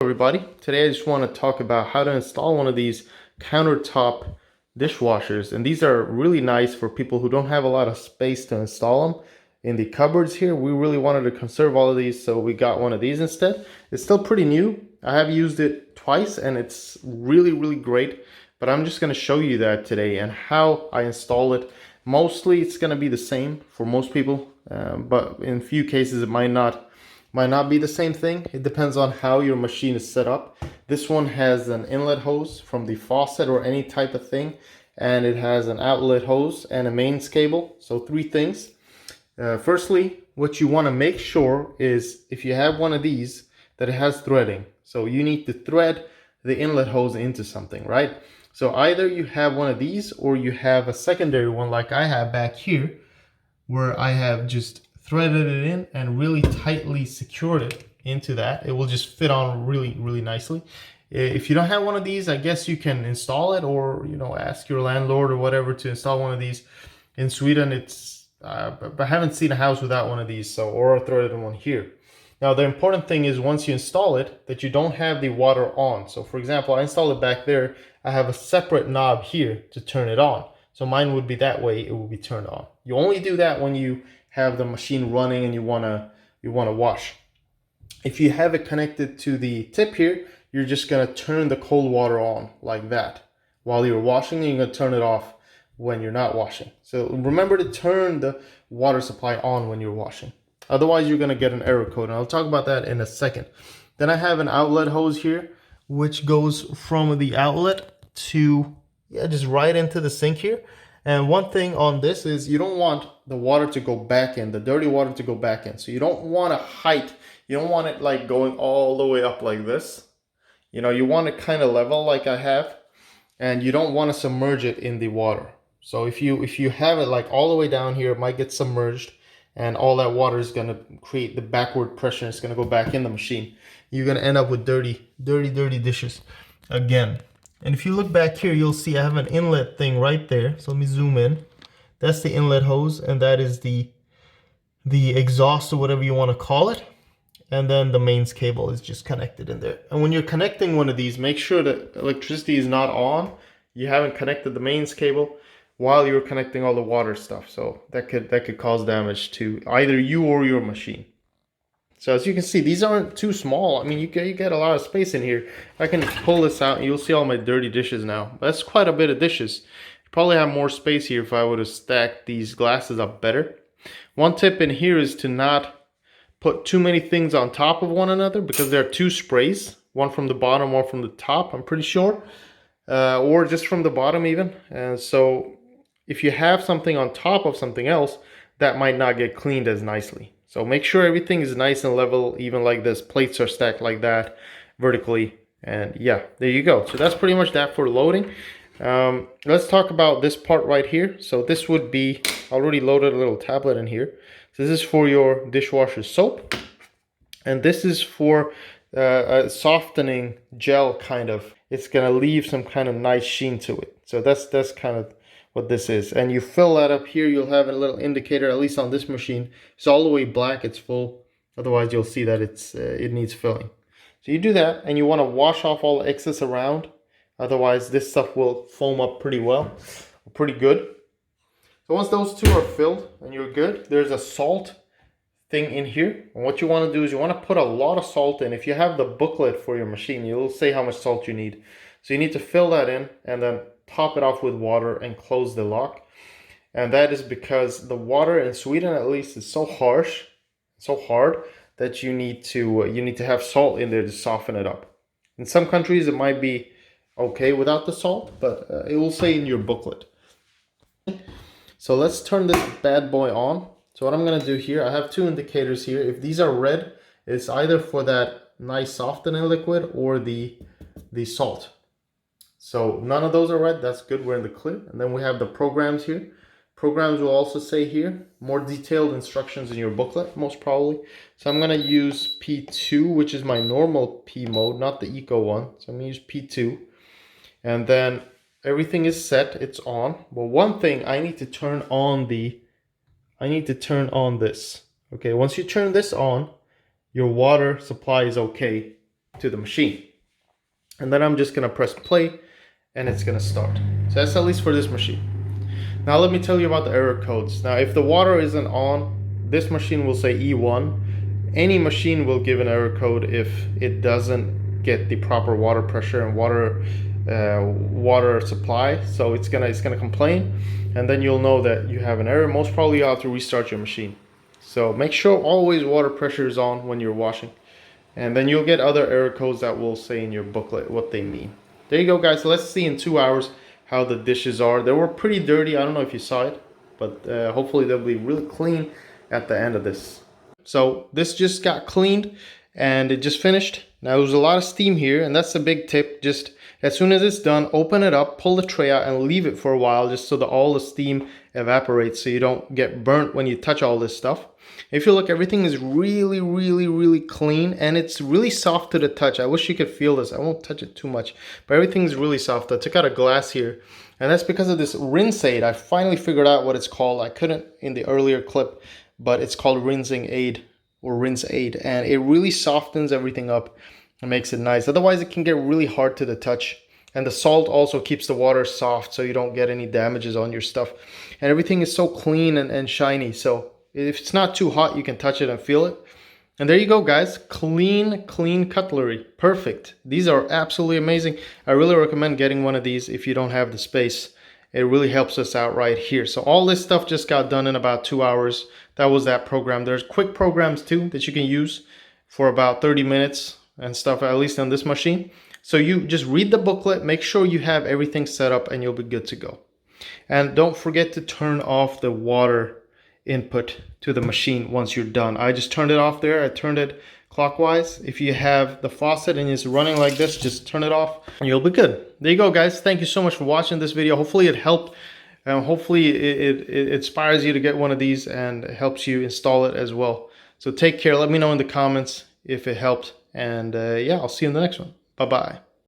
Everybody, today I just want to talk about how to install one of these countertop dishwashers, and these are really nice for people who don't have a lot of space to install them in the cupboards here. We really wanted to conserve all of these, so we got one of these instead. It's still pretty new. I have used it twice and it's really great, but I'm just going to show you that today and how I install it. Mostly it's going to be the same for most people, but in a few cases it might not be the same thing. It depends on how your machine is set up. This one has an inlet hose from the faucet or any type of thing, and it has an outlet hose and a mains cable. So three things. Firstly, what you want to make sure is if you have one of these, that it has threading. So you need to thread the inlet hose into something, right? So either you have one of these or you have a secondary one like I have back here, where I have just threaded it in and really tightly secured it into that. It will just fit on really nicely. If you don't have one of these, I guess you can install it, or ask your landlord or whatever to install one of these. In Sweden, it's but I haven't seen a house without one of these, or a threaded one here. Now the important thing is once you install it, that you don't have the water on. So for example, I installed it back there. I have a separate knob here to turn it on. So mine would be that way, it will be turned on. You only do that when you have the machine running and you wanna wash. If you have it connected to the tip here, you're just gonna turn the cold water on like that while you're washing, and you're gonna turn it off when you're not washing. So remember to turn the water supply on when you're washing. Otherwise you're gonna get an error code, and I'll talk about that in a second. Then I have an outlet hose here, which goes from the outlet to just right into the sink here. And one thing on this is you don't want the water to go back in, the dirty water to go back in. So you don't want a height, you don't want it like going all the way up like this. You want it kind of level like I have, and you don't want to submerge it in the water. So if you have it like all the way down here, it might get submerged, and all that water is going to create the backward pressure. It's going to go back in the machine. You're going to end up with dirty dishes again. And if you look back here, you'll see I have an inlet thing right there. So let me zoom in. That's the inlet hose, and that is the exhaust, or whatever you want to call it. And then the mains cable is just connected in there. And when you're connecting one of these, make sure that electricity is not on. You haven't connected the mains cable while you're connecting all the water stuff. So that could cause damage to either you or your machine. So as you can see, these aren't too small. I mean, you get a lot of space in here. I can pull this out and you'll see all my dirty dishes now. That's quite a bit of dishes. You probably have more space here if I would have stacked these glasses up better. One tip in here is to not put too many things on top of one another, because there are two sprays, one from the bottom, one from the top, I'm pretty sure, or just from the bottom even. And so if you have something on top of something else, that might not get cleaned as nicely. So make sure everything is nice and level, even like this. Plates are stacked like that vertically, and yeah, there you go. So that's pretty much that for loading. Let's talk about this part right here. So this would be already loaded, a little tablet in here. So this is for your dishwasher soap, and this is for a softening gel kind of. It's gonna leave some kind of nice sheen to it. So that's kind of what this is. And you fill that up here. You'll have a little indicator, at least on this machine. It's all the way black, it's full. Otherwise you'll see that it needs filling. So you do that, and you want to wash off all the excess around. Otherwise this stuff will foam up pretty good. So once those two are filled and you're good, there's a salt thing in here. And what you want to do is you want to put a lot of salt in. If you have the booklet for your machine, you'll say how much salt you need. So you need to fill that in and then top it off with water and close the lock. And that is because the water in Sweden, at least, is so harsh, so hard, that you need to have salt in there to soften it up. In some countries it might be okay without the salt, but it will say in your booklet. So let's turn this bad boy on. So what I'm going to do here, I have two indicators here. If these are red, it's either for that nice softening liquid or the salt. So none of those are red, that's good, we're in the clear. And then we have the programs here. Programs will also say here, more detailed instructions in your booklet, most probably. So I'm gonna use P2, which is my normal P mode, not the Eco one. So I'm gonna use P2. And then everything is set, it's on. But one thing, I need to turn on this. Okay, once you turn this on, your water supply is okay. to the machine. And then I'm just gonna press play and it's gonna start. So that's at least for this machine. Now let me tell you about the error codes. Now if the water isn't on, this machine will say E1. Any machine will give an error code if it doesn't get the proper water pressure and water supply. So it's gonna complain, and then you'll know that you have an error. Most probably you'll have to restart your machine. So make sure always water pressure is on when you're washing. And then you'll get other error codes that will say in your booklet what they mean. There you go, guys. So let's see in 2 hours how the dishes are. They were pretty dirty. I don't know if you saw it, but hopefully they'll be really clean at the end of this. So this just got cleaned and it just finished. Now there's a lot of steam here, and that's a big tip. Just as soon as it's done, open it up, pull the tray out and leave it for a while just so that all the steam evaporates so you don't get burnt when you touch all this stuff. If you look, everything is really clean and it's really soft to the touch. I wish you could feel this. I won't touch it too much, but everything's really soft. I took out a glass here, and that's because of this rinse aid. I finally figured out what it's called. I couldn't in the earlier clip, but it's called rinsing aid or rinse aid, and it really softens everything up and makes it nice. Otherwise it can get really hard to the touch. And the salt also keeps the water soft so you don't get any damages on your stuff. And everything is so clean and shiny. So if it's not too hot, you can touch it and feel it. And there you go, guys. Clean cutlery. Perfect. These are absolutely amazing. I really recommend getting one of these if you don't have the space. It really helps us out right here. So all this stuff just got done in about 2 hours. That was that program. There's quick programs too that you can use for about 30 minutes and stuff, at least on this machine. So you just read the booklet, make sure you have everything set up, and you'll be good to go. And don't forget to turn off the water input to the machine once you're done. I just turned it off there. I turned it clockwise. If you have the faucet and it's running like this, just turn it off and you'll be good. There you go, guys. Thank you so much for watching this video. Hopefully it helped, and hopefully it inspires you to get one of these and helps you install it as well. So take care. Let me know in the comments if it helped, and yeah, I'll see you in the next one. Bye-bye.